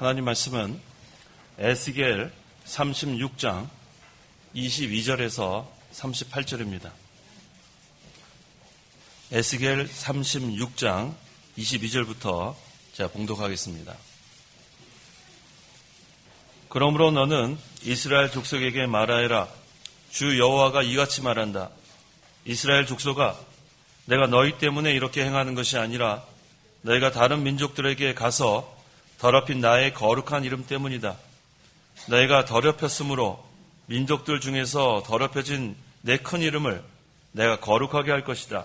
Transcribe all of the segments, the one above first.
하나님 말씀은 에스겔 36장 22절에서 38절입니다. 에스겔 36장 22절부터 제가 봉독하겠습니다. 그러므로 너는 이스라엘 족속에게 말하여라. 주 여호와가 이같이 말한다. 이스라엘 족속아, 내가 너희 때문에 이렇게 행하는 것이 아니라 너희가 다른 민족들에게 가서 더럽힌 나의 거룩한 이름 때문이다. 너희가 더럽혔으므로 민족들 중에서 더럽혀진 내 큰 이름을 내가 거룩하게 할 것이다.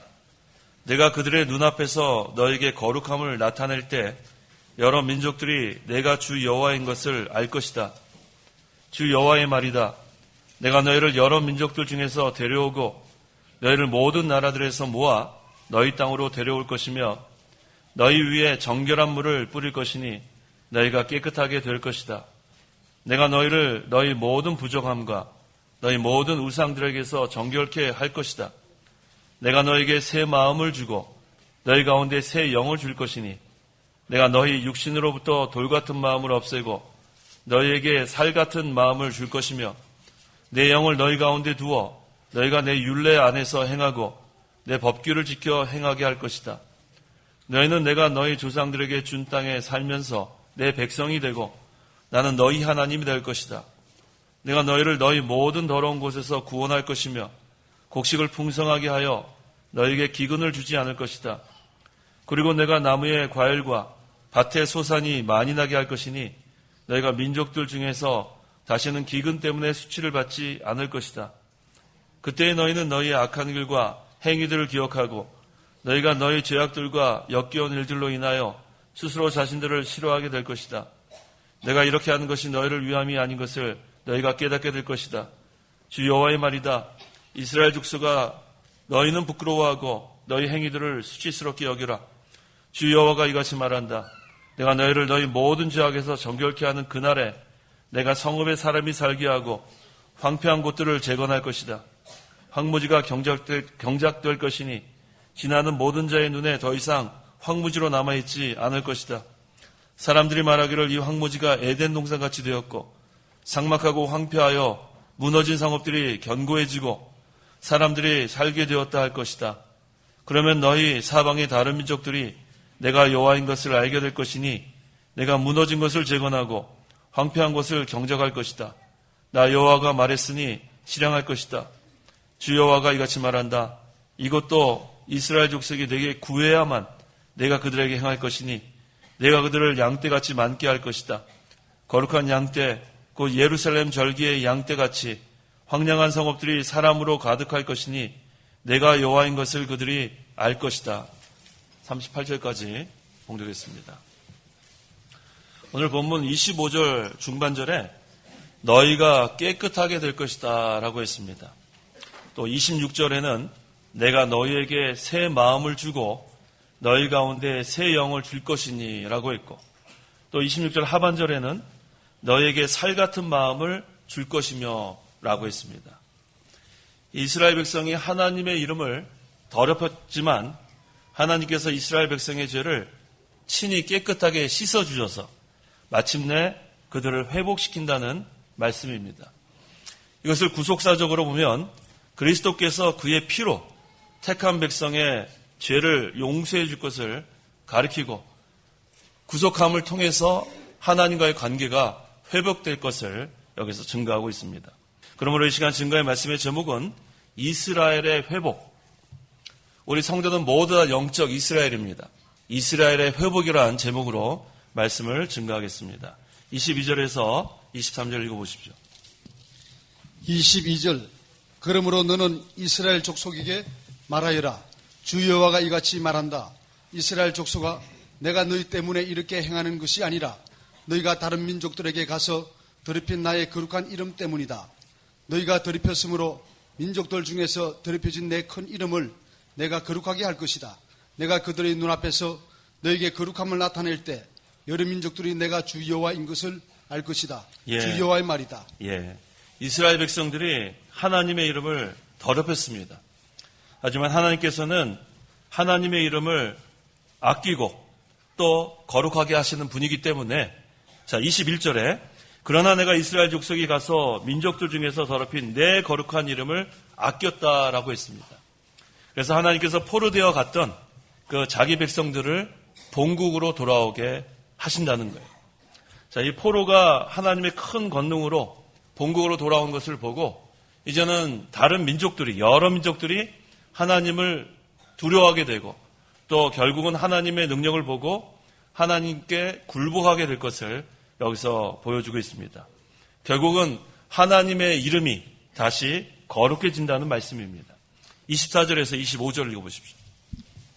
내가 그들의 눈앞에서 너에게 거룩함을 나타낼 때 여러 민족들이 내가 주 여호와인 것을 알 것이다. 주 여호와의 말이다. 내가 너희를 여러 민족들 중에서 데려오고 너희를 모든 나라들에서 모아 너희 땅으로 데려올 것이며 너희 위에 정결한 물을 뿌릴 것이니 너희가 깨끗하게 될 것이다. 내가 너희를 너희 모든 부정함과 너희 모든 우상들에게서 정결케 할 것이다. 내가 너희에게 새 마음을 주고 너희 가운데 새 영을 줄 것이니 내가 너희 육신으로부터 돌 같은 마음을 없애고 너희에게 살 같은 마음을 줄 것이며 내 영을 너희 가운데 두어 너희가 내 율례 안에서 행하고 내 법규를 지켜 행하게 할 것이다. 너희는 내가 너희 조상들에게 준 땅에 살면서 내 백성이 되고 나는 너희 하나님이 될 것이다. 내가 너희를 너희 모든 더러운 곳에서 구원할 것이며 곡식을 풍성하게 하여 너희에게 기근을 주지 않을 것이다. 그리고 내가 나무의 과일과 밭의 소산이 많이 나게 할 것이니 너희가 민족들 중에서 다시는 기근 때문에 수치를 받지 않을 것이다. 그때에 너희는 너희의 악한 길과 행위들을 기억하고 너희가 너희 죄악들과 역겨운 일들로 인하여 스스로 자신들을 싫어하게 될 것이다. 내가 이렇게 하는 것이 너희를 위함이 아닌 것을 너희가 깨닫게 될 것이다. 주 여호와의 말이다. 이스라엘 족속아, 너희는 부끄러워하고 너희 행위들을 수치스럽게 여기라. 주 여호와가 이같이 말한다. 내가 너희를 너희 모든 죄악에서 정결케 하는 그날에 내가 성읍에 사람이 살게 하고 황폐한 곳들을 재건할 것이다. 황무지가 경작될 것이니 지나는 모든 자의 눈에 더 이상 황무지로 남아있지 않을 것이다. 사람들이 말하기를 이 황무지가 에덴 동산같이 되었고 삭막하고 황폐하여 무너진 성읍들이 견고해지고 사람들이 살게 되었다 할 것이다. 그러면 너희 사방의 다른 민족들이 내가 여호와인 것을 알게 될 것이니 내가 무너진 것을 재건하고 황폐한 것을 경작할 것이다. 나 여호와가 말했으니 실행할 것이다. 주 여호와가 이같이 말한다. 이것도 이스라엘 족속이 내게 구해야만 내가 그들에게 행할 것이니 내가 그들을 양떼같이 많게 할 것이다. 거룩한 양떼, 곧 예루살렘 절기의 양떼같이 황량한 성읍들이 사람으로 가득할 것이니 내가 여호와인 것을 그들이 알 것이다. 38절까지 봉독했습니다. 오늘 본문 25절 중반절에 너희가 깨끗하게 될 것이다 라고 했습니다. 또 26절에는 내가 너희에게 새 마음을 주고 너희 가운데 새 영을 줄 것이니 라고 했고, 또 26절 하반절에는 너희에게 살 같은 마음을 줄 것이며 라고 했습니다. 이스라엘 백성이 하나님의 이름을 더럽혔지만 하나님께서 이스라엘 백성의 죄를 친히 깨끗하게 씻어주셔서 마침내 그들을 회복시킨다는 말씀입니다. 이것을 구속사적으로 보면 그리스도께서 그의 피로 택한 백성의 죄를 용서해 줄 것을 가리키고 구속함을 통해서 하나님과의 관계가 회복될 것을 여기서 증거하고 있습니다. 그러므로 이 시간 증거의 말씀의 제목은 이스라엘의 회복. 우리 성도는 모두 다 영적 이스라엘입니다. 이스라엘의 회복이라는 제목으로 말씀을 증거하겠습니다. 22절에서 23절 읽어보십시오. 22절. 그러므로 너는 이스라엘 족속에게 말하여라. 주 여호와가 이같이 말한다. 이스라엘 족속아, 내가 너희 때문에 이렇게 행하는 것이 아니라 너희가 다른 민족들에게 가서 더럽힌 나의 거룩한 이름 때문이다. 너희가 더럽혔으므로 민족들 중에서 더럽혀진 내 큰 이름을 내가 거룩하게 할 것이다. 내가 그들의 눈앞에서 너희에게 거룩함을 나타낼 때 여러 민족들이 내가 주 여호와인 것을 알 것이다. 주 여호와의 말이다. 이스라엘 백성들이 하나님의 이름을 더럽혔습니다. 하지만 하나님께서는 하나님의 이름을 아끼고 또 거룩하게 하시는 분이기 때문에 자, 21절에 그러나 내가 이스라엘 족속이 가서 민족들 중에서 더럽힌 내 거룩한 이름을 아꼈다라고 했습니다. 그래서 하나님께서 포로되어 갔던 그 자기 백성들을 본국으로 돌아오게 하신다는 거예요. 자, 이 포로가 하나님의 큰 권능으로 본국으로 돌아온 것을 보고 이제는 다른 민족들이, 여러 민족들이 하나님을 두려워하게 되고 또 결국은 하나님의 능력을 보고 하나님께 굴복하게 될 것을 여기서 보여주고 있습니다. 결국은 하나님의 이름이 다시 거룩해진다는 말씀입니다. 24절에서 25절 읽어보십시오.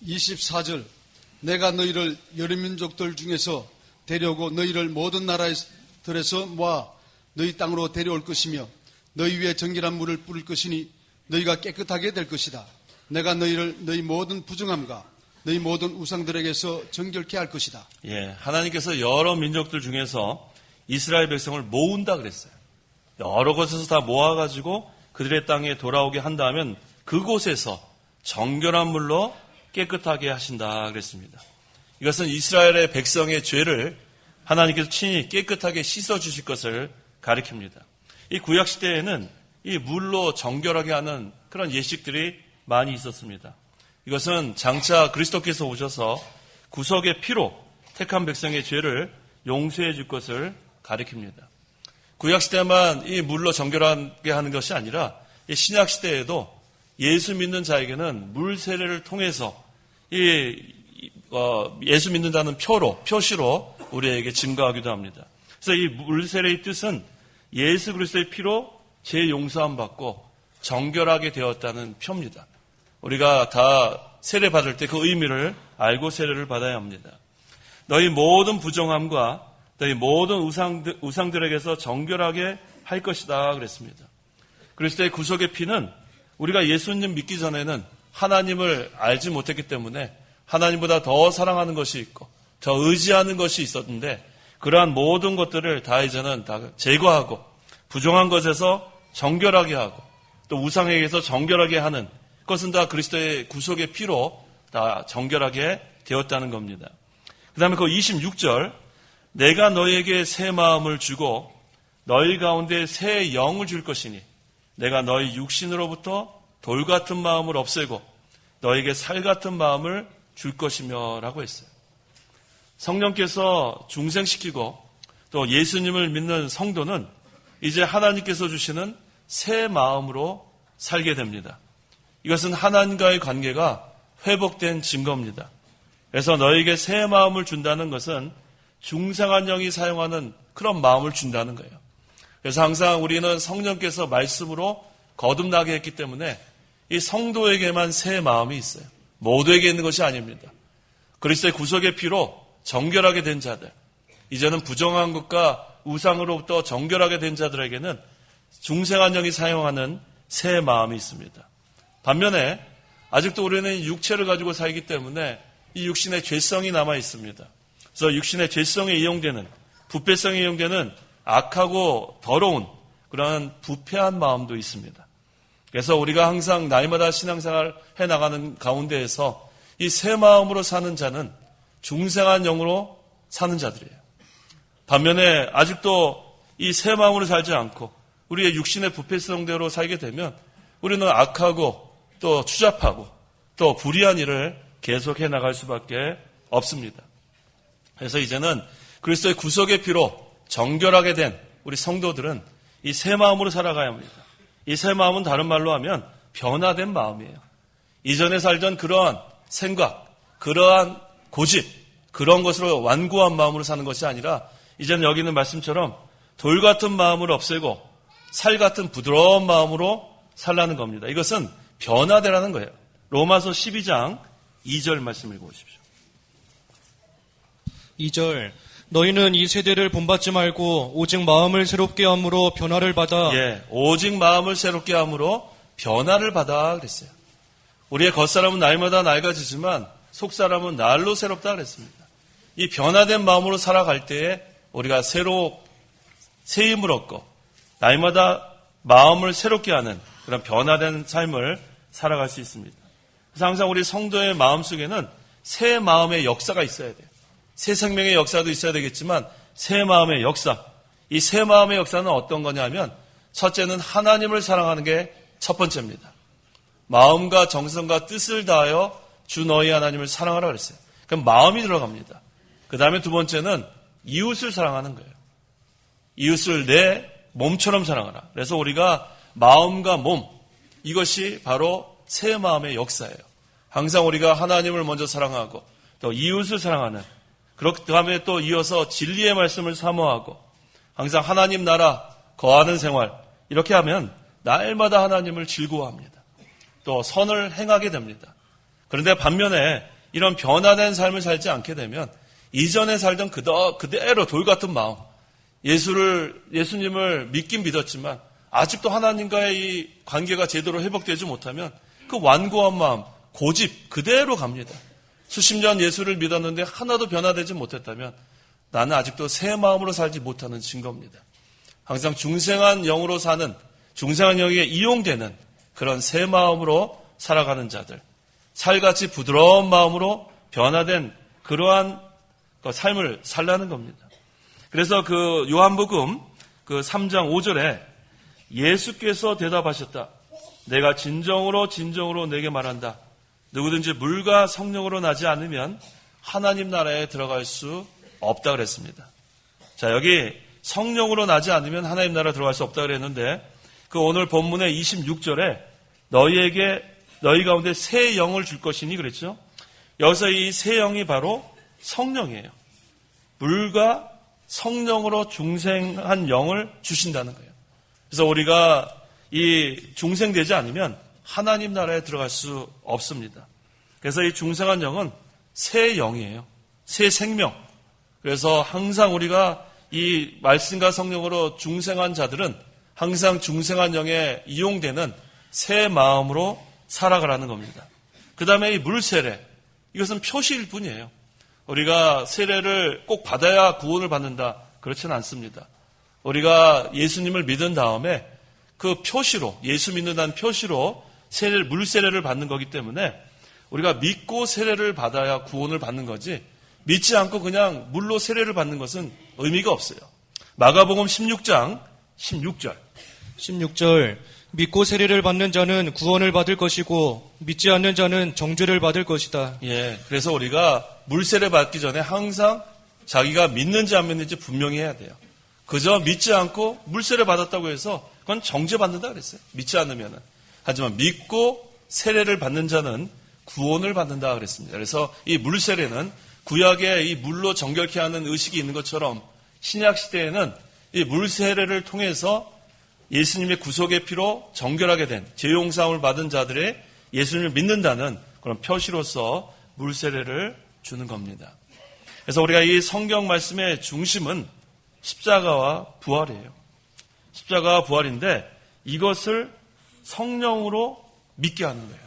24절 내가 너희를 여러 민족들 중에서 데려오고 너희를 모든 나라들에서 모아 너희 땅으로 데려올 것이며 너희 위에 정결한 물을 뿌릴 것이니 너희가 깨끗하게 될 것이다. 내가 너희를 너희 모든 부정함과 너희 모든 우상들에게서 정결케 할 것이다. 예, 하나님께서 여러 민족들 중에서 이스라엘 백성을 모은다 그랬어요. 여러 곳에서 다 모아가지고 그들의 땅에 돌아오게 한다면 그곳에서 정결한 물로 깨끗하게 하신다 그랬습니다. 이것은 이스라엘의 백성의 죄를 하나님께서 친히 깨끗하게 씻어주실 것을 가리킵니다. 이 구약시대에는 이 물로 정결하게 하는 그런 예식들이 많이 있었습니다. 이것은 장차 그리스도께서 오셔서 구속의 피로 택한 백성의 죄를 용서해 줄 것을 가리킵니다. 구약시대만 이 물로 정결하게 하는 것이 아니라 이 신약시대에도 예수 믿는 자에게는 물 세례를 통해서 예수 믿는다는 표시로 우리에게 증거하기도 합니다. 그래서 이 물 세례의 뜻은 예수 그리스도의 피로 죄 용서함 받고 정결하게 되었다는 표입니다. 우리가 다 세례 받을 때 그 의미를 알고 세례를 받아야 합니다. 너희 모든 부정함과 너희 모든 우상들에게서 정결하게 할 것이다 그랬습니다. 그리스도의 구속의 피는 우리가 예수님 믿기 전에는 하나님을 알지 못했기 때문에 하나님보다 더 사랑하는 것이 있고 더 의지하는 것이 있었는데 그러한 모든 것들을 다 이제는 다 제거하고 부정한 것에서 정결하게 하고 또 우상에게서 정결하게 하는 그것은 다 그리스도의 구속의 피로 다 정결하게 되었다는 겁니다. 그 다음에 그 26절 내가 너희에게 새 마음을 주고 너희 가운데 새 영을 줄 것이니 내가 너희 육신으로부터 돌 같은 마음을 없애고 너에게 살 같은 마음을 줄 것이며 라고 했어요. 성령께서 중생시키고 또 예수님을 믿는 성도는 이제 하나님께서 주시는 새 마음으로 살게 됩니다. 이것은 하나님과의 관계가 회복된 증거입니다. 그래서 너에게 새 마음을 준다는 것은 중생한 영이 사용하는 그런 마음을 준다는 거예요. 그래서 항상 우리는 성령께서 말씀으로 거듭나게 했기 때문에 이 성도에게만 새 마음이 있어요. 모두에게 있는 것이 아닙니다. 그리스도의 구속의 피로 정결하게 된 자들, 이제는 부정한 것과 우상으로부터 정결하게 된 자들에게는 중생한 영이 사용하는 새 마음이 있습니다. 반면에 아직도 우리는 육체를 가지고 살기 때문에 이 육신의 죄성이 남아 있습니다. 그래서 육신의 죄성에 이용되는 부패성에 이용되는 악하고 더러운 그러한 부패한 마음도 있습니다. 그래서 우리가 항상 날마다 신앙생활 해나가는 가운데에서 이 새 마음으로 사는 자는 중생한 영으로 사는 자들이에요. 반면에 아직도 이 새 마음으로 살지 않고 우리의 육신의 부패성대로 살게 되면 우리는 악하고 또 추잡하고 또 불의한 일을 계속해 나갈 수밖에 없습니다. 그래서 이제는 그리스도의 구속의 피로 정결하게 된 우리 성도들은 이 새 마음으로 살아가야 합니다. 이 새 마음은 다른 말로 하면 변화된 마음이에요. 이전에 살던 그러한 생각, 그러한 고집, 그런 것으로 완고한 마음으로 사는 것이 아니라 이제는 여기 있는 말씀처럼 돌 같은 마음을 없애고 살 같은 부드러운 마음으로 살라는 겁니다. 이것은 변화되라는 거예요. 로마서 12장 2절 말씀 읽어보십시오. 2절 너희는 이 세대를 본받지 말고 오직 마음을 새롭게 함으로 변화를 받아 오직 마음을 새롭게 함으로 변화를 받아 그랬어요. 우리의 겉사람은 날마다 낡아지지만 속사람은 날로 새롭다 그랬습니다. 이 변화된 마음으로 살아갈 때에 우리가 새 힘을 얻고 날마다 마음을 새롭게 하는 그런 변화된 삶을 살아갈 수 있습니다. 그래서 항상 우리 성도의 마음속에는 새 마음의 역사가 있어야 돼요. 새 생명의 역사도 있어야 되겠지만 새 마음의 역사. 이 새 마음의 역사는 어떤 거냐면 첫째는 하나님을 사랑하는 게 첫 번째입니다. 마음과 정성과 뜻을 다하여 주 너희 하나님을 사랑하라 그랬어요. 그럼 마음이 들어갑니다. 그 다음에 두 번째는 이웃을 사랑하는 거예요. 이웃을 내 몸처럼 사랑하라. 그래서 우리가 마음과 몸, 이것이 바로 새 마음의 역사예요. 항상 우리가 하나님을 먼저 사랑하고 또 이웃을 사랑하는, 그 다음에 또 이어서 진리의 말씀을 사모하고 항상 하나님 나라 거하는 생활, 이렇게 하면 날마다 하나님을 즐거워합니다. 또 선을 행하게 됩니다. 그런데 반면에 이런 변화된 삶을 살지 않게 되면 이전에 살던 그대로 돌같은 마음, 예수님을 믿긴 믿었지만 아직도 하나님과의 이 관계가 제대로 회복되지 못하면 그 완고한 마음, 고집 그대로 갑니다. 수십 년 예수를 믿었는데 하나도 변화되지 못했다면 나는 아직도 새 마음으로 살지 못하는 증거입니다. 항상 중생한 영으로 사는, 중생한 영에 이용되는 그런 새 마음으로 살아가는 자들, 살같이 부드러운 마음으로 변화된 그러한 삶을 살라는 겁니다. 그래서 그 요한복음 그 3장 5절에 예수께서 대답하셨다. 내가 진정으로 내게 말한다. 누구든지 물과 성령으로 나지 않으면 하나님 나라에 들어갈 수 없다 그랬습니다. 자, 여기 성령으로 나지 않으면 하나님 나라에 들어갈 수 없다 그랬는데 그 오늘 본문의 26절에 너희 가운데 새 영을 줄 것이니 그랬죠. 여기서 이 새 영이 바로 성령이에요. 물과 성령으로 중생한 영을 주신다는 거예요. 그래서 우리가 이 중생되지 않으면 하나님 나라에 들어갈 수 없습니다. 그래서 이 중생한 영은 새 영이에요. 새 생명. 그래서 항상 우리가 이 말씀과 성령으로 중생한 자들은 항상 중생한 영에 이용되는 새 마음으로 살아가라는 겁니다. 그 다음에 이 물세례. 이것은 표시일 뿐이에요. 우리가 세례를 꼭 받아야 구원을 받는다. 그렇지는 않습니다. 우리가 예수님을 믿은 다음에 그 표시로, 예수 믿는다는 표시로 물세례를 받는 거기 때문에 우리가 믿고 세례를 받아야 구원을 받는 거지, 믿지 않고 그냥 물로 세례를 받는 것은 의미가 없어요. 마가복음 16장 16절 믿고 세례를 받는 자는 구원을 받을 것이고 믿지 않는 자는 정죄를 받을 것이다. 예, 그래서 우리가 물세례 받기 전에 항상 자기가 믿는지 안 믿는지 분명히 해야 돼요. 그저 믿지 않고 물세례 받았다고 해서 그건 정죄받는다 그랬어요. 믿지 않으면은. 하지만 믿고 세례를 받는 자는 구원을 받는다 그랬습니다. 그래서 이 물세례는 구약에 이 물로 정결케 하는 의식이 있는 것처럼 신약 시대에는 이 물세례를 통해서 예수님의 구속의 피로 정결하게 된 죄용사함을 받은 자들의 예수님을 믿는다는 그런 표시로서 물세례를 주는 겁니다. 그래서 우리가 이 성경 말씀의 중심은 십자가와 부활이에요. 십자가와 부활인데 이것을 성령으로 믿게 하는 거예요.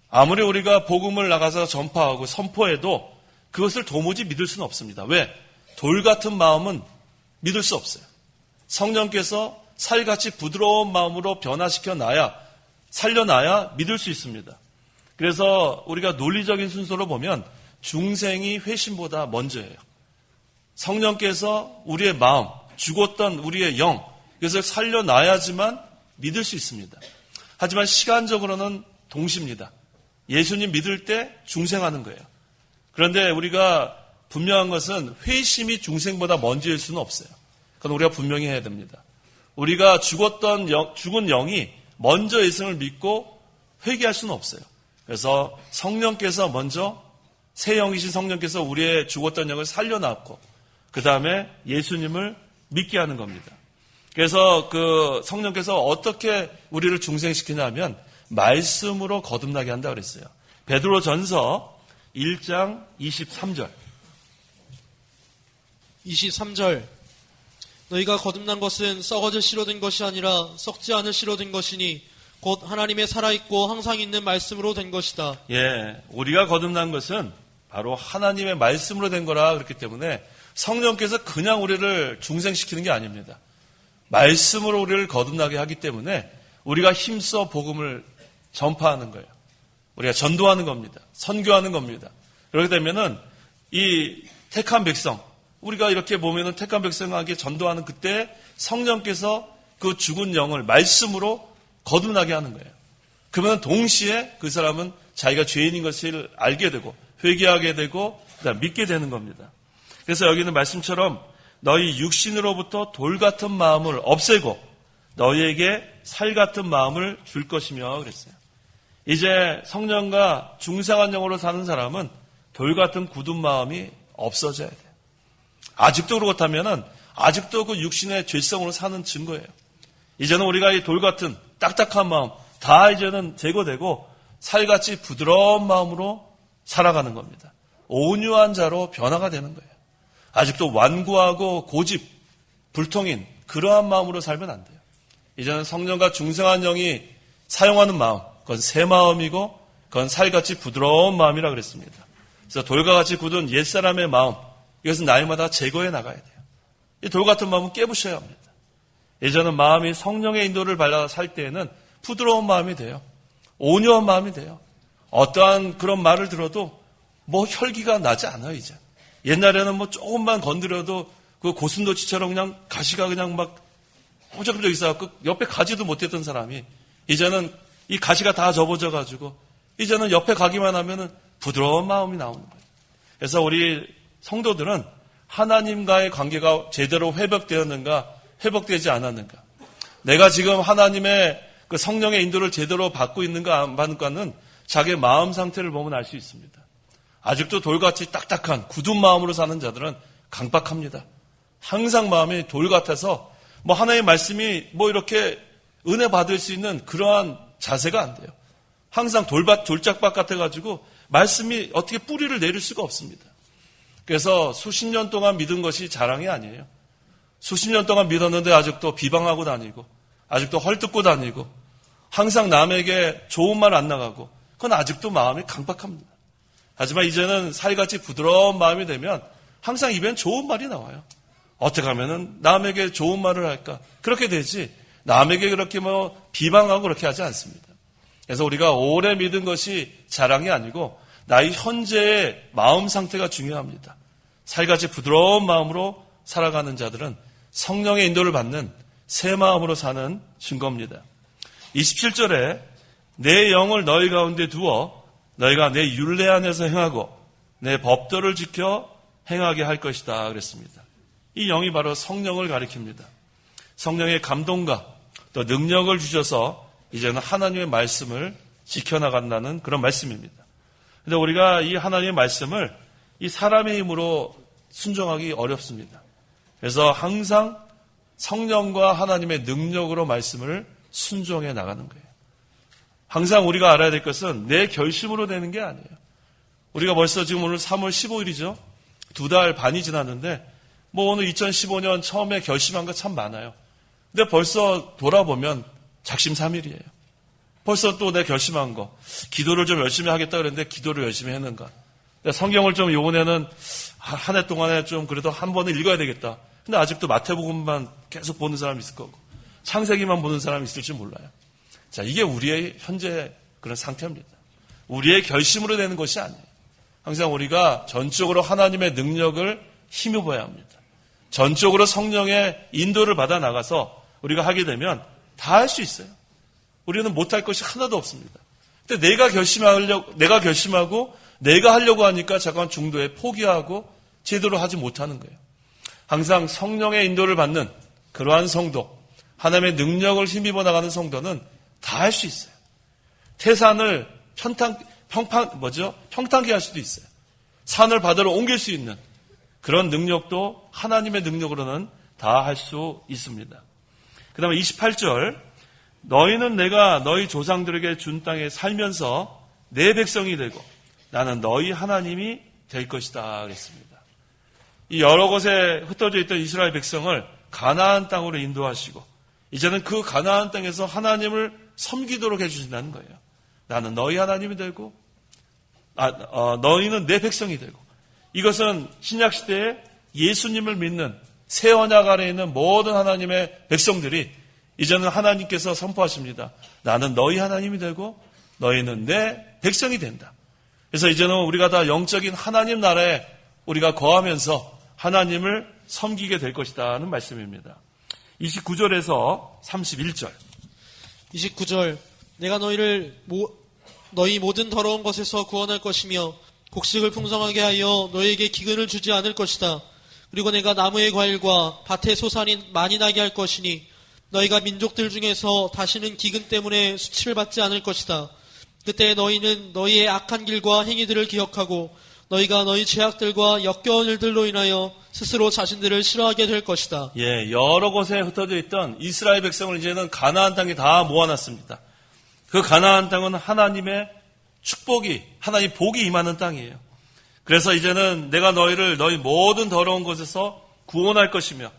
아무리 우리가 복음을 나가서 전파하고 선포해도 그것을 도무지 믿을 수는 없습니다. 왜? 돌 같은 마음은 믿을 수 없어요. 성령께서 살같이 부드러운 마음으로 살려놔야 믿을 수 있습니다. 그래서 우리가 논리적인 순서로 보면 중생이 회심보다 먼저예요. 성령께서 우리의 마음, 죽었던 우리의 영, 이것을 살려놔야지만 믿을 수 있습니다. 하지만 시간적으로는 동시입니다. 예수님 믿을 때 중생하는 거예요. 그런데 우리가 분명한 것은 회심이 중생보다 먼저일 수는 없어요. 그건 우리가 분명히 해야 됩니다. 우리가 죽은 영이 먼저 예수님을 믿고 회개할 수는 없어요. 그래서 성령께서 먼저, 새 영이신 성령께서 우리의 죽었던 영을 살려놨고 그 다음에 예수님을 믿게 하는 겁니다. 그래서 그 성령께서 어떻게 우리를 중생시키냐면 말씀으로 거듭나게 한다 그랬어요. 베드로전서 1장 23절. 23절. 너희가 거듭난 것은 썩어질 씨로 된 것이 아니라 썩지 않을 씨로 된 것이니 곧 하나님의 살아있고 항상 있는 말씀으로 된 것이다. 예, 우리가 거듭난 것은 바로 하나님의 말씀으로 된 거라 그렇기 때문에 성령께서 그냥 우리를 중생시키는 게 아닙니다. 말씀으로 우리를 거듭나게 하기 때문에 우리가 힘써 복음을 전파하는 거예요. 우리가 전도하는 겁니다. 선교하는 겁니다. 그렇게 되면은 이 택한 백성, 우리가 이렇게 보면은 택한 백성에게 전도하는 그때 성령께서 그 죽은 영을 말씀으로 거듭나게 하는 거예요. 그러면 동시에 그 사람은 자기가 죄인인 것을 알게 되고 회개하게 되고 그다음 믿게 되는 겁니다. 그래서 여기는 말씀처럼 너희 육신으로부터 돌 같은 마음을 없애고 너희에게 살 같은 마음을 줄 것이며 그랬어요. 이제 성령과 중생한 영으로 사는 사람은 돌 같은 굳은 마음이 없어져야 돼요. 아직도 그렇다면은 아직도 그 육신의 죄성으로 사는 증거예요. 이제는 우리가 이 돌 같은 딱딱한 마음 다 이제는 제거되고 살같이 부드러운 마음으로 살아가는 겁니다. 온유한 자로 변화가 되는 거예요. 아직도 완고하고 고집, 불통인 그러한 마음으로 살면 안 돼요. 이제는 성령과 중생한 영이 사용하는 마음, 그건 새 마음이고 그건 살같이 부드러운 마음이라 그랬습니다. 그래서 돌과 같이 굳은 옛사람의 마음, 이것은 날마다 제거해 나가야 돼요. 이 돌 같은 마음은 깨부셔야 합니다. 이제는 마음이 성령의 인도를 받아 살 때에는 부드러운 마음이 돼요. 온유한 마음이 돼요. 어떠한 그런 말을 들어도 뭐 혈기가 나지 않아요, 이제. 옛날에는 뭐 조금만 건드려도 그 고슴도치처럼 그냥 가시가 그냥 막 호적호적 있어갖고 옆에 가지도 못했던 사람이 이제는 이 가시가 다 접어져가지고 이제는 옆에 가기만 하면은 부드러운 마음이 나오는 거예요. 그래서 우리 성도들은 하나님과의 관계가 제대로 회복되었는가, 회복되지 않았는가. 내가 지금 하나님의 그 성령의 인도를 제대로 받고 있는가 안 받는가는 자기의 마음 상태를 보면 알 수 있습니다. 아직도 돌같이 딱딱한 굳은 마음으로 사는 자들은 강박합니다. 항상 마음이 돌 같아서 뭐 하나님의 말씀이 뭐 이렇게 은혜 받을 수 있는 그러한 자세가 안 돼요. 항상 돌짝밭 같아가지고 말씀이 어떻게 뿌리를 내릴 수가 없습니다. 그래서 수십 년 동안 믿은 것이 자랑이 아니에요. 수십 년 동안 믿었는데 아직도 비방하고 다니고 아직도 헐뜯고 다니고 항상 남에게 좋은 말 안 나가고 그건 아직도 마음이 강박합니다. 하지만 이제는 살같이 부드러운 마음이 되면 항상 입엔 좋은 말이 나와요. 어떻게 하면은 남에게 좋은 말을 할까? 그렇게 되지 남에게 그렇게 뭐 비방하고 그렇게 하지 않습니다. 그래서 우리가 오래 믿은 것이 자랑이 아니고 나의 현재의 마음 상태가 중요합니다. 살같이 부드러운 마음으로 살아가는 자들은 성령의 인도를 받는 새 마음으로 사는 증거입니다. 27절에 내 영을 너희 가운데 두어 너희가 내 율례 안에서 행하고 내 법도를 지켜 행하게 할 것이다 그랬습니다. 이 영이 바로 성령을 가리킵니다. 성령의 감동과 또 능력을 주셔서 이제는 하나님의 말씀을 지켜나간다는 그런 말씀입니다. 그런데 우리가 이 하나님의 말씀을 이 사람의 힘으로 순종하기 어렵습니다. 그래서 항상 성령과 하나님의 능력으로 말씀을 순종해 나가는 거예요. 항상 우리가 알아야 될 것은 내 결심으로 되는 게 아니에요. 우리가 벌써 지금 오늘 3월 15일이죠. 2달 반이 지났는데 뭐 오늘 2015년 처음에 결심한 거 참 많아요. 근데 벌써 돌아보면 작심삼일이에요. 벌써 또 내 결심한 거. 기도를 좀 열심히 하겠다 그랬는데 기도를 열심히 했는가. 성경을 좀 요번에는 한 해 동안에 좀 그래도 한 번은 읽어야 되겠다. 근데 아직도 마태복음만 계속 보는 사람이 있을 거고 창세기만 보는 사람이 있을지 몰라요. 자, 이게 우리의 현재 그런 상태입니다. 우리의 결심으로 되는 것이 아니에요. 항상 우리가 전적으로 하나님의 능력을 힘입어야 합니다. 전적으로 성령의 인도를 받아 나가서 우리가 하게 되면 다 할 수 있어요. 우리는 못할 것이 하나도 없습니다. 근데 내가 결심하고 내가 하려고 하니까 잠깐 중도에 포기하고 제대로 하지 못하는 거예요. 항상 성령의 인도를 받는 그러한 성도, 하나님의 능력을 힘입어 나가는 성도는 다 할 수 있어요. 태산을 평탄케 할 수도 있어요. 산을 바다로 옮길 수 있는 그런 능력도 하나님의 능력으로는 다 할 수 있습니다. 그 다음에 28절, 너희는 내가 너희 조상들에게 준 땅에 살면서 내 백성이 되고 나는 너희 하나님이 될 것이다 그랬습니다. 이 여러 곳에 흩어져 있던 이스라엘 백성을 가나안 땅으로 인도하시고 이제는 그 가나안 땅에서 하나님을 섬기도록 해주신다는 거예요. 나는 너희 하나님이 되고 너희는 내 백성이 되고 이것은 신약시대에 예수님을 믿는 새 언약 아래에 있는 모든 하나님의 백성들이 이제는 하나님께서 선포하십니다. 나는 너희 하나님이 되고 너희는 내 백성이 된다. 그래서 이제는 우리가 다 영적인 하나님 나라에 우리가 거하면서 하나님을 섬기게 될 것이다는 말씀입니다. 29절에서 31절. 29절 내가 너희 모든 더러운 것에서 구원할 것이며 곡식을 풍성하게 하여 너희에게 기근을 주지 않을 것이다. 그리고 내가 나무의 과일과 밭의 소산이 많이 나게 할 것이니 너희가 민족들 중에서 다시는 기근 때문에 수치를 받지 않을 것이다. 그때 너희는 너희의 악한 길과 행위들을 기억하고 너희가 너희 죄악들과 역겨운 일들로 인하여 스스로 자신들을 싫어하게 될 것이다. 예, 여러 곳에 흩어져 있던 이스라엘 백성을 이제는 가나안 땅에 다 모아놨습니다. 그 가나안 땅은 하나님의 축복이, 하나님 복이 임하는 땅이에요. 그래서 이제는 내가 너희를 너희 모든 더러운 것에서 구원할 것이며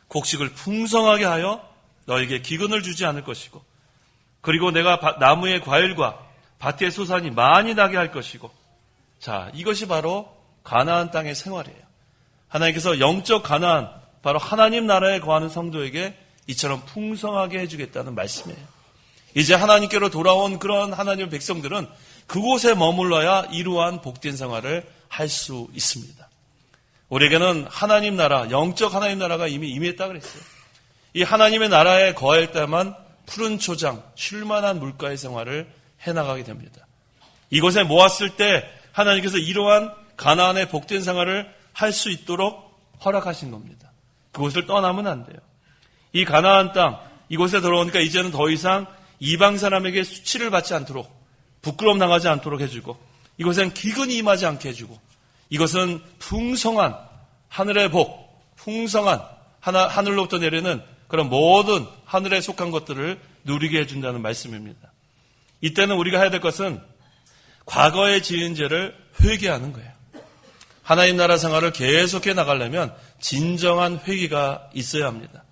곡식을 풍성하게 하여 너희에게 기근을 주지 않을 것이고, 그리고 내가 나무의 과일과 밭의 소산이 많이 나게 할 것이고. 자, 이것이 바로 가나안 땅의 생활이에요. 하나님께서 영적 가나안, 바로 하나님 나라에 거하는 성도에게 이처럼 풍성하게 해주겠다는 말씀이에요. 이제 하나님께로 돌아온 그런 하나님의 백성들은 그곳에 머물러야 이러한 복된 생활을 할 수 있습니다. 우리에게는 하나님 나라, 영적 하나님 나라가 이미 임했다 그랬어요. 이 하나님의 나라에 거할 때만 푸른 초장, 쉴만한 물가의 생활을 해나가게 됩니다. 이곳에 모았을 때 하나님께서 이러한 가나안의 복된 생활을 할 수 있도록 허락하신 겁니다. 그곳을 떠나면 안 돼요. 이 가나안 땅, 이곳에 들어오니까 이제는 더 이상 이방 사람에게 수치를 받지 않도록, 부끄러움 당하지 않도록 해주고, 이곳엔 기근이 임하지 않게 해주고, 이것은 풍성한 하늘의 복, 풍성한 하늘로부터 내리는 그런 모든 하늘에 속한 것들을 누리게 해준다는 말씀입니다. 이때는 우리가 해야 될 것은 과거에 지은 죄를 회개하는 거예요. 하나님 나라 생활을 계속해 나가려면 진정한 회개가 있어야 합니다.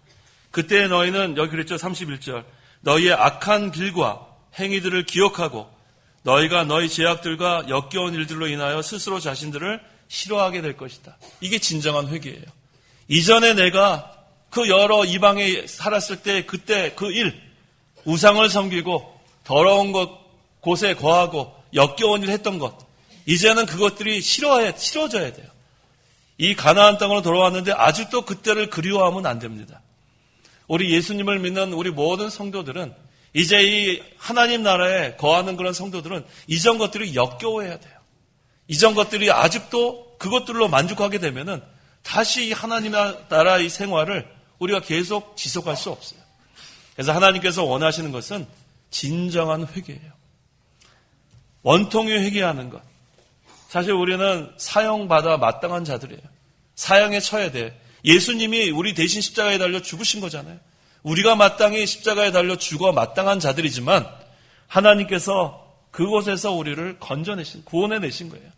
그때 너희는, 여기 그랬죠, 31절. 너희의 악한 길과 행위들을 기억하고 너희가 너희 죄악들과 역겨운 일들로 인하여 스스로 자신들을 싫어하게 될 것이다. 이게 진정한 회개예요. 이전에 내가 그 여러 이방에 살았을 때 그때 그 일, 우상을 섬기고 더러운 곳에 거하고 역겨운 일 했던 것, 이제는 그것들이 싫어져야 돼요. 이 가나안 땅으로 돌아왔는데 아직도 그때를 그리워하면 안 됩니다. 우리 예수님을 믿는 우리 모든 성도들은, 이제 이 하나님 나라에 거하는 그런 성도들은 이전 것들이 역겨워해야 돼요. 이전 것들이 아직도 그것들로 만족하게 되면은 다시 이 하나님 나라의 생활을 우리가 계속 지속할 수 없어요. 그래서 하나님께서 원하시는 것은 진정한 회개예요. 원통이 회개하는 것. 사실 우리는 사형받아 마땅한 자들이에요. 사형에 처해야 돼. 예수님이 우리 대신 십자가에 달려 죽으신 거잖아요. 우리가 마땅히 십자가에 달려 죽어 마땅한 자들이지만 하나님께서 그곳에서 우리를 구원해내신 거예요.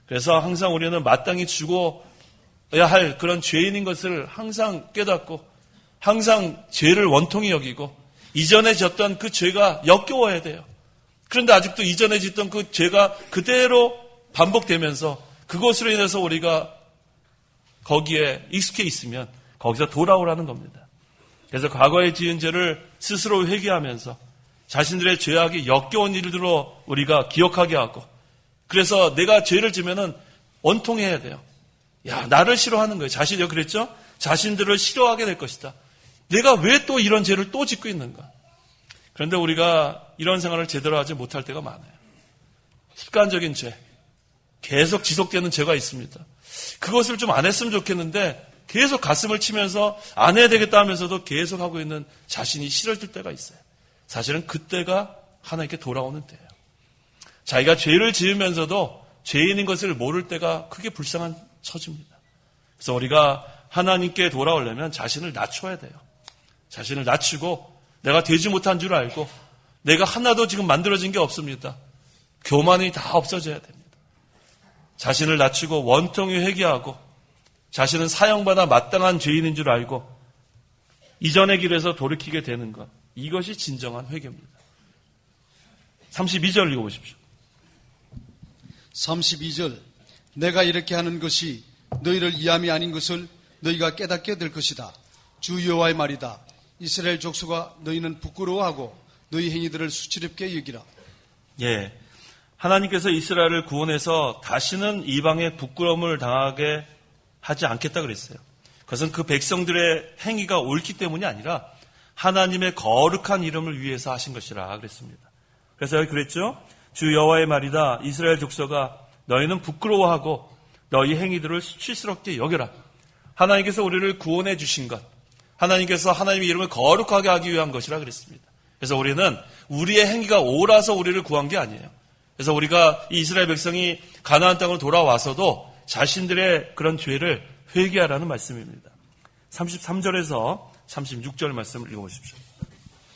그래서 항상 우리는 마땅히 죽어야 할 그런 죄인인 것을 항상 깨닫고, 항상 죄를 원통히 여기고, 이전에 졌던 그 죄가 역겨워야 돼요. 그런데 아직도 이전에 짓던 그 죄가 그대로 반복되면서 그것으로 인해서 우리가 거기에 익숙해 있으면 거기서 돌아오라는 겁니다. 그래서 과거에 지은 죄를 스스로 회개하면서 자신들의 죄악이 역겨운 일들로 우리가 기억하게 하고, 그래서 내가 죄를 지면은 원통해야 돼요. 야, 나를 싫어하는 거예요. 자신이 그랬죠? 자신들을 싫어하게 될 것이다. 내가 왜 또 이런 죄를 또 짓고 있는가? 그런데 우리가 이런 생활을 제대로 하지 못할 때가 많아요. 습관적인 죄, 계속 지속되는 죄가 있습니다. 그것을 좀 안 했으면 좋겠는데 계속 가슴을 치면서 안 해야 되겠다 하면서도 계속 하고 있는 자신이 싫어질 때가 있어요. 사실은 그때가 하나님께 돌아오는 때예요. 자기가 죄를 지으면서도 죄인인 것을 모를 때가 크게 불쌍한 처지입니다. 그래서 우리가 하나님께 돌아오려면 자신을 낮춰야 돼요. 자신을 낮추고 내가 되지 못한 줄 알고, 내가 하나도 지금 만들어진 게 없습니다. 교만이 다 없어져야 됩니다. 자신을 낮추고 원통히 회개하고, 자신은 사형받아 마땅한 죄인인 줄 알고 이전의 길에서 돌이키게 되는 것, 이것이 진정한 회개입니다. 32절 읽어보십시오. 32절. 내가 이렇게 하는 것이 너희를 이함이 아닌 것을 너희가 깨닫게 될 것이다. 주 여호와의 말이다. 이스라엘 족속아, 너희는 부끄러워하고 너희 행위들을 수치롭게 여기라. 예, 하나님께서 이스라엘을 구원해서 다시는 이방에 부끄러움을 당하게 하지 않겠다 그랬어요. 그것은 그 백성들의 행위가 옳기 때문이 아니라 하나님의 거룩한 이름을 위해서 하신 것이라 그랬습니다. 그래서 여기 그랬죠. 주 여호와의 말이다. 이스라엘 족속아, 너희는 부끄러워하고 너희 행위들을 수치스럽게 여겨라. 하나님께서 우리를 구원해 주신 것, 하나님께서 하나님의 이름을 거룩하게 하기 위한 것이라 그랬습니다. 그래서 우리는 우리의 행위가 옳아서 우리를 구한 게 아니에요. 그래서 우리가 이 이스라엘 백성이 가나안 땅으로 돌아와서도 자신들의 그런 죄를 회개하라는 말씀입니다. 33절에서 36절 말씀을 읽어보십시오.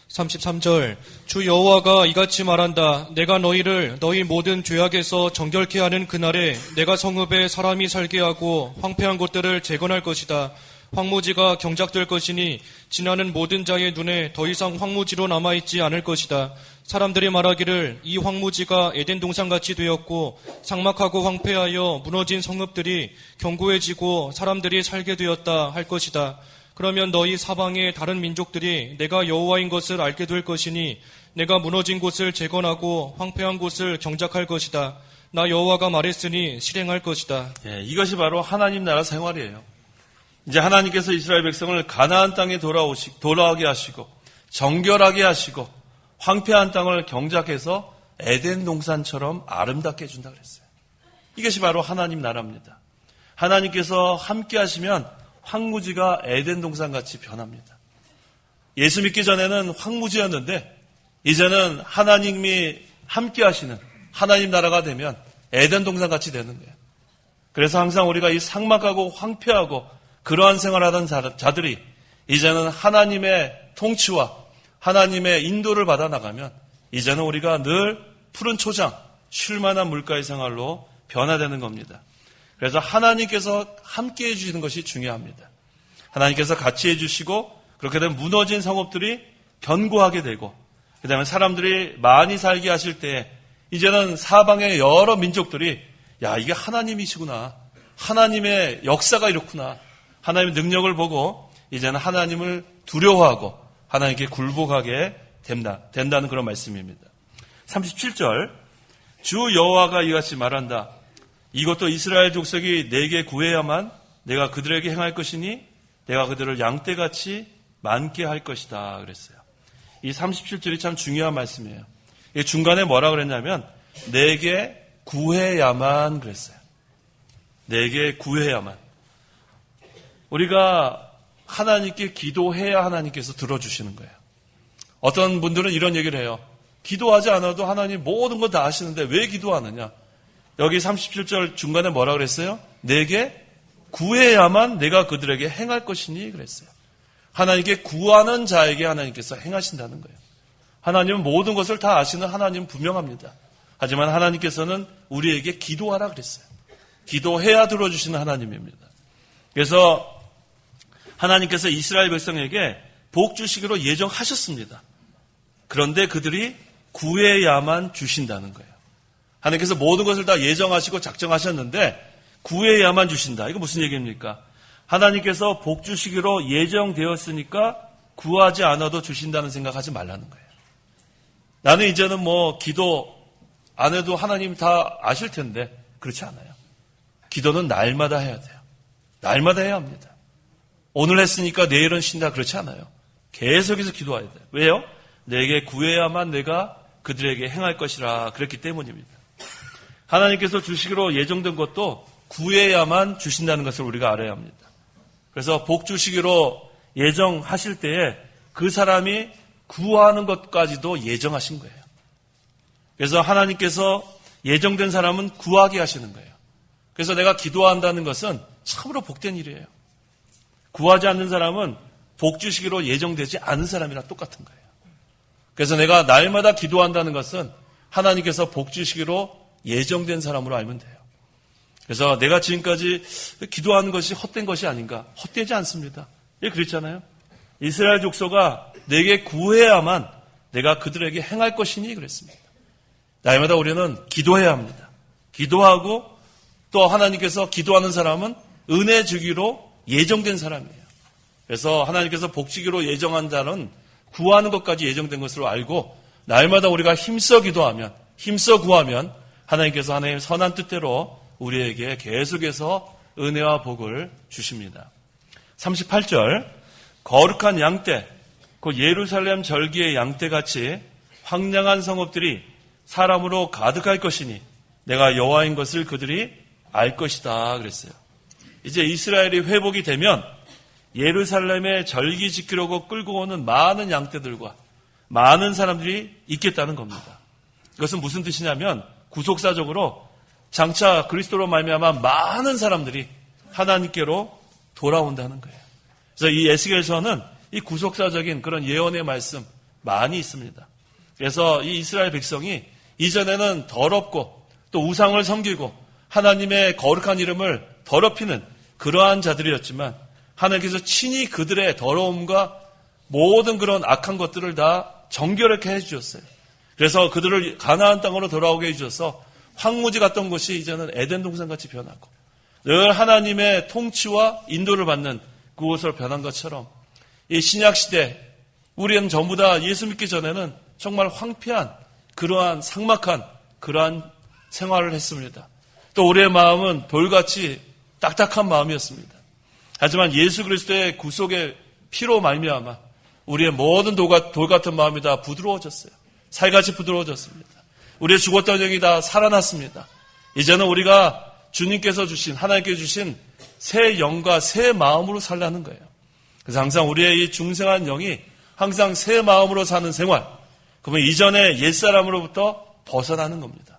33절 주 여호와가 이같이 말한다. 내가 너희를 너희 모든 죄악에서 정결케 하는 그날에 내가 성읍에 사람이 살게 하고 황폐한 곳들을 재건할 것이다. 황무지가 경작될 것이니 지나는 모든 자의 눈에 더 이상 황무지로 남아있지 않을 것이다. 사람들이 말하기를 이 황무지가 에덴 동산같이 되었고 삭막하고 황폐하여 무너진 성읍들이 견고해지고 사람들이 살게 되었다 할 것이다. 그러면 너희 사방의 다른 민족들이 내가 여호와인 것을 알게 될 것이니 내가 무너진 곳을 재건하고 황폐한 곳을 경작할 것이다. 나 여호와가 말했으니 실행할 것이다. 이것이 바로 하나님 나라 생활이에요. 이제 하나님께서 이스라엘 백성을 가나안 땅에 돌아오게 하시고 정결하게 하시고 황폐한 땅을 경작해서 에덴 동산처럼 아름답게 해준다 그랬어요. 이것이 바로 하나님 나라입니다. 하나님께서 함께 하시면 황무지가 에덴 동산같이 변합니다. 예수 믿기 전에는 황무지였는데 이제는 하나님이 함께 하시는 하나님 나라가 되면 에덴 동산같이 되는 거예요. 그래서 항상 우리가 이 삭막하고 황폐하고 그러한 생활하던 자들이 이제는 하나님의 통치와 하나님의 인도를 받아 나가면 이제는 우리가 늘 푸른 초장, 쉴만한 물가의 생활로 변화되는 겁니다. 그래서 하나님께서 함께 해주시는 것이 중요합니다. 하나님께서 같이 해주시고 그렇게 되면 무너진 성읍들이 견고하게 되고 그 다음에 사람들이 많이 살게 하실 때 이제는 사방의 여러 민족들이 야, 이게 하나님이시구나. 하나님의 역사가 이렇구나. 하나님의 능력을 보고 이제는 하나님을 두려워하고 하나님께 굴복하게 된다는 그런 말씀입니다. 37절 주 여호와가 이같이 말한다. 이것도 이스라엘 족속이 내게 구해야만 내가 그들에게 행할 것이니 내가 그들을 양떼같이 많게 할 것이다 그랬어요. 이 37절이 참 중요한 말씀이에요. 중간에 뭐라 그랬냐면 내게 구해야만 그랬어요. 내게 구해야만. 우리가 하나님께 기도해야 하나님께서 들어주시는 거예요. 어떤 분들은 이런 얘기를 해요. 기도하지 않아도 하나님 모든 거 다 아시는데 왜 기도하느냐. 여기 37절 중간에 뭐라 그랬어요? 내게 구해야만 내가 그들에게 행할 것이니 그랬어요. 하나님께 구하는 자에게 하나님께서 행하신다는 거예요. 하나님은 모든 것을 다 아시는 하나님은 분명합니다. 하지만 하나님께서는 우리에게 기도하라 그랬어요. 기도해야 들어주시는 하나님입니다. 그래서 하나님께서 이스라엘 백성에게 복 주시기로 예정하셨습니다. 그런데 그들이 구해야만 주신다는 거예요. 하나님께서 모든 것을 다 예정하시고 작정하셨는데 구해야만 주신다. 이거 무슨 얘기입니까? 하나님께서 복 주시기로 예정되었으니까 구하지 않아도 주신다는 생각하지 말라는 거예요. 나는 이제는 기도 안 해도 하나님 다 아실 텐데 그렇지 않아요. 기도는 날마다 해야 돼요. 날마다 해야 합니다. 오늘 했으니까 내일은 쉰다 그렇지 않아요. 계속해서 기도해야 돼요. 왜요? 내게 구해야만 내가 그들에게 행할 것이라 그랬기 때문입니다. 하나님께서 주시기로 예정된 것도 구해야만 주신다는 것을 우리가 알아야 합니다. 그래서 복 주시기로 예정하실 때에 그 사람이 구하는 것까지도 예정하신 거예요. 그래서 하나님께서 예정된 사람은 구하게 하시는 거예요. 그래서 내가 기도한다는 것은 참으로 복된 일이에요. 구하지 않는 사람은 복 주시기로 예정되지 않은 사람이랑 똑같은 거예요. 그래서 내가 날마다 기도한다는 것은 하나님께서 복 주시기로 예정된 사람으로 알면 돼요. 그래서 내가 지금까지 기도하는 것이 헛된 것이 아닌가? 헛되지 않습니다. 예, 그랬잖아요. 이스라엘 족속아 내게 구해야만 내가 그들에게 행할 것이니 그랬습니다. 날마다 우리는 기도해야 합니다. 기도하고 또 하나님께서 기도하는 사람은 은혜 주기로 예정된 사람이에요. 그래서 하나님께서 복 주기로 예정한 자는 구하는 것까지 예정된 것으로 알고 날마다 우리가 힘써 기도하면 힘써 구하면 하나님께서 하나님의 선한 뜻대로 우리에게 계속해서 은혜와 복을 주십니다. 38절 거룩한 양떼 곧 예루살렘 절기의 양떼같이 황량한 성읍들이 사람으로 가득할 것이니 내가 여호와인 것을 그들이 알 것이다 그랬어요. 이제 이스라엘이 회복이 되면 예루살렘에 절기 지키려고 끌고 오는 많은 양떼들과 많은 사람들이 있겠다는 겁니다. 이것은 무슨 뜻이냐면 구속사적으로 장차 그리스도로 말미암아 많은 사람들이 하나님께로 돌아온다는 거예요. 그래서 이 에스겔서는 이 구속사적인 그런 예언의 말씀 많이 있습니다. 그래서 이 이스라엘 백성이 이전에는 더럽고 또 우상을 섬기고 하나님의 거룩한 이름을 더럽히는 그러한 자들이었지만 하나님께서 친히 그들의 더러움과 모든 그런 악한 것들을 다 정결하게 해주셨어요. 그래서 그들을 가나안 땅으로 돌아오게 해주셔서 황무지 같던 곳이 이제는 에덴 동산같이 변하고 늘 하나님의 통치와 인도를 받는 그곳으로 변한 것처럼 이 신약시대 우리는 전부 다 예수 믿기 전에는 정말 황폐한 그러한 삭막한 그러한 생활을 했습니다. 또 우리의 마음은 돌같이 딱딱한 마음이었습니다. 하지만 예수 그리스도의 구속의 피로 말미암아 우리의 모든 돌 같은 마음이 다 부드러워졌어요. 살같이 부드러워졌습니다. 우리의 죽었던 영이 다 살아났습니다. 이제는 우리가 주님께서 주신 하나님께 주신 새 영과 새 마음으로 살라는 거예요. 그래서 항상 우리의 이 중생한 영이 항상 새 마음으로 사는 생활, 그러면 이전의 옛사람으로부터 벗어나는 겁니다.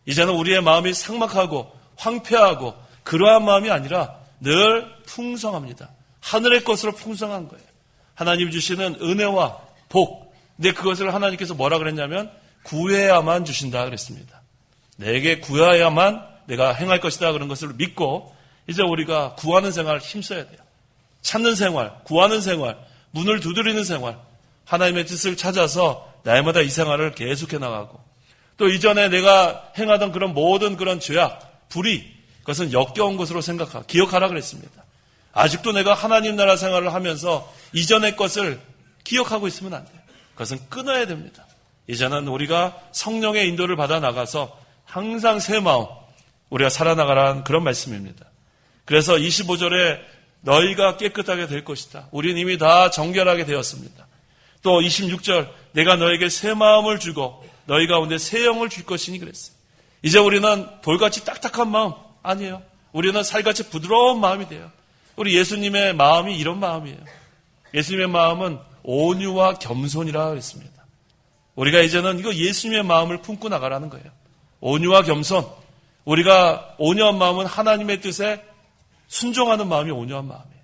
이제는 우리의 마음이 삭막하고 황폐하고 그러한 마음이 아니라 늘 풍성합니다. 하늘의 것으로 풍성한 거예요. 하나님 주시는 은혜와 복. 근데 그것을 하나님께서 뭐라 그랬냐면 구해야만 주신다 그랬습니다. 내게 구해야만 내가 행할 것이다 그런 것을 믿고 이제 우리가 구하는 생활을 힘써야 돼요. 찾는 생활, 구하는 생활, 문을 두드리는 생활, 하나님의 뜻을 찾아서 날마다 이 생활을 계속해 나가고 또 이전에 내가 행하던 그런 모든 그런 죄악, 불의, 그것은 역겨운 것으로 기억하라 그랬습니다. 아직도 내가 하나님 나라 생활을 하면서 이전의 것을 기억하고 있으면 안 돼요. 그것은 끊어야 됩니다. 이제는 우리가 성령의 인도를 받아 나가서 항상 새 마음, 우리가 살아나가라는 그런 말씀입니다. 그래서 25절에 너희가 깨끗하게 될 것이다. 우리는 이미 다 정결하게 되었습니다. 또 26절 내가 너에게 새 마음을 주고 너희 가운데 새 영을 줄 것이니 그랬어요. 이제 우리는 돌같이 딱딱한 마음 아니에요. 우리는 살같이 부드러운 마음이 돼요. 우리 예수님의 마음이 이런 마음이에요. 예수님의 마음은 온유와 겸손이라 그랬습니다. 우리가 이제는 이거 예수님의 마음을 품고 나가라는 거예요. 온유와 겸손. 우리가 온유한 마음은 하나님의 뜻에 순종하는 마음이 온유한 마음이에요.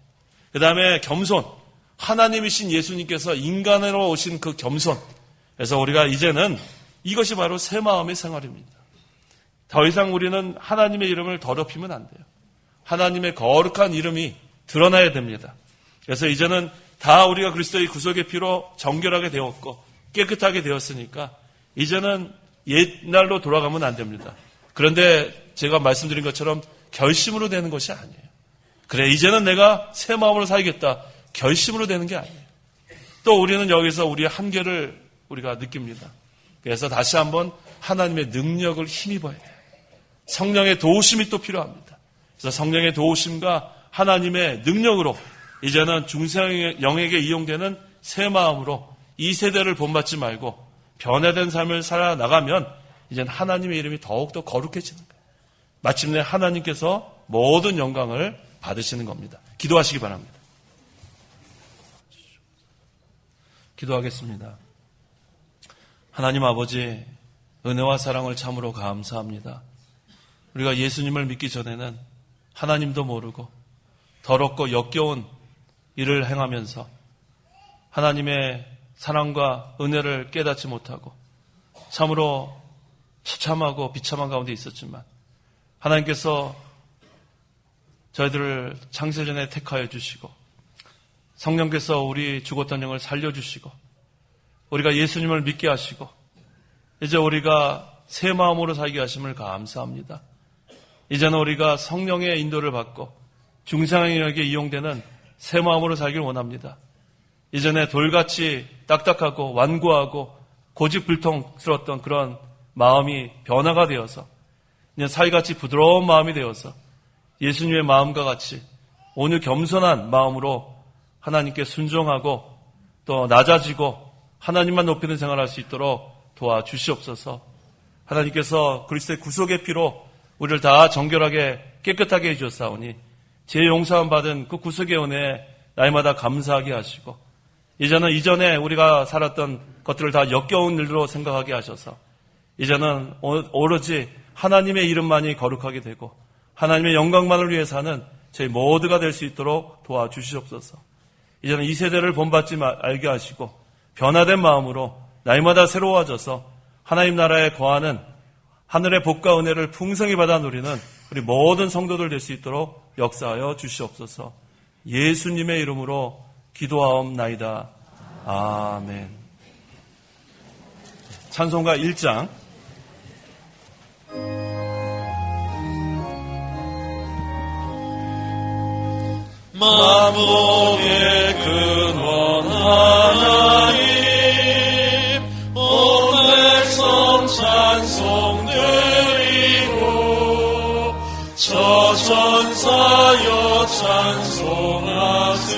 그 다음에 겸손. 하나님이신 예수님께서 인간으로 오신 그 겸손. 그래서 우리가 이제는 이것이 바로 새 마음의 생활입니다. 더 이상 우리는 하나님의 이름을 더럽히면 안 돼요. 하나님의 거룩한 이름이 드러나야 됩니다. 그래서 이제는 다 우리가 그리스도의 구속의 피로 정결하게 되었고 깨끗하게 되었으니까 이제는 옛날로 돌아가면 안 됩니다. 그런데 제가 말씀드린 것처럼 결심으로 되는 것이 아니에요. 그래 이제는 내가 새 마음으로 살겠다. 결심으로 되는 게 아니에요. 또 우리는 여기서 우리의 한계를 우리가 느낍니다. 그래서 다시 한번 하나님의 능력을 힘입어야 돼요. 성령의 도우심이 또 필요합니다. 그래서 성령의 도우심과 하나님의 능력으로 이제는 중생 영에게 이용되는 새 마음으로 이 세대를 본받지 말고 변화된 삶을 살아나가면 이제는 하나님의 이름이 더욱더 거룩해지는 거예요. 마침내 하나님께서 모든 영광을 받으시는 겁니다. 기도하시기 바랍니다. 기도하겠습니다. 하나님 아버지, 은혜와 사랑을 참으로 감사합니다. 우리가 예수님을 믿기 전에는 하나님도 모르고 더럽고 역겨운 일을 행하면서 하나님의 사랑과 은혜를 깨닫지 못하고 참으로 처참하고 비참한 가운데 있었지만 하나님께서 저희들을 창세전에 택하여 주시고 성령께서 우리 죽었던 영을 살려주시고 우리가 예수님을 믿게 하시고 이제 우리가 새 마음으로 살게 하심을 감사합니다. 이제는 우리가 성령의 인도를 받고 중생에게 이용되는 새 마음으로 살길 원합니다. 이전에 돌같이 딱딱하고 완고하고 고집불통스러웠던 그런 마음이 변화가 되어서 이제 살같이 부드러운 마음이 되어서 예수님의 마음과 같이 오늘 겸손한 마음으로 하나님께 순종하고 또 낮아지고 하나님만 높이는 생활을 할 수 있도록 도와주시옵소서. 하나님께서 그리스도의 구속의 피로 우리를 다 정결하게 깨끗하게 해주셨사오니 죄 용서함 받은 그 구속의 은혜에 날마다 감사하게 하시고 이제는 이전에 우리가 살았던 것들을 다 역겨운 일로 생각하게 하셔서 이제는 오로지 하나님의 이름만이 거룩하게 되고 하나님의 영광만을 위해 사는 저희 모두가 될 수 있도록 도와주시옵소서. 이제는 이 세대를 본받지 알게 하시고 변화된 마음으로 날마다 새로워져서 하나님 나라에 거하는 하늘의 복과 은혜를 풍성히 받아 누리는 우리 모든 성도들 될 수 있도록 역사하여 주시옵소서. 예수님의 이름으로 기도하옵나이다. 아멘. 찬송가 1장 만복의 근원 하나님 온 백성 찬송 드리고 저 전사여 찬송하세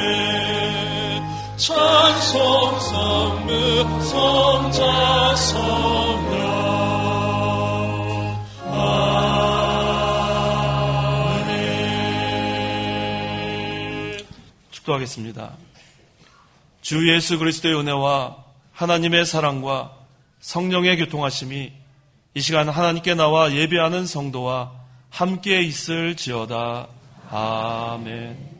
찬송 성부 성자 성령 기도하겠습니다. 주 예수 그리스도의 은혜와 하나님의 사랑과 성령의 교통하심이 이 시간 하나님께 나와 예배하는 성도와 함께 있을지어다. 아멘.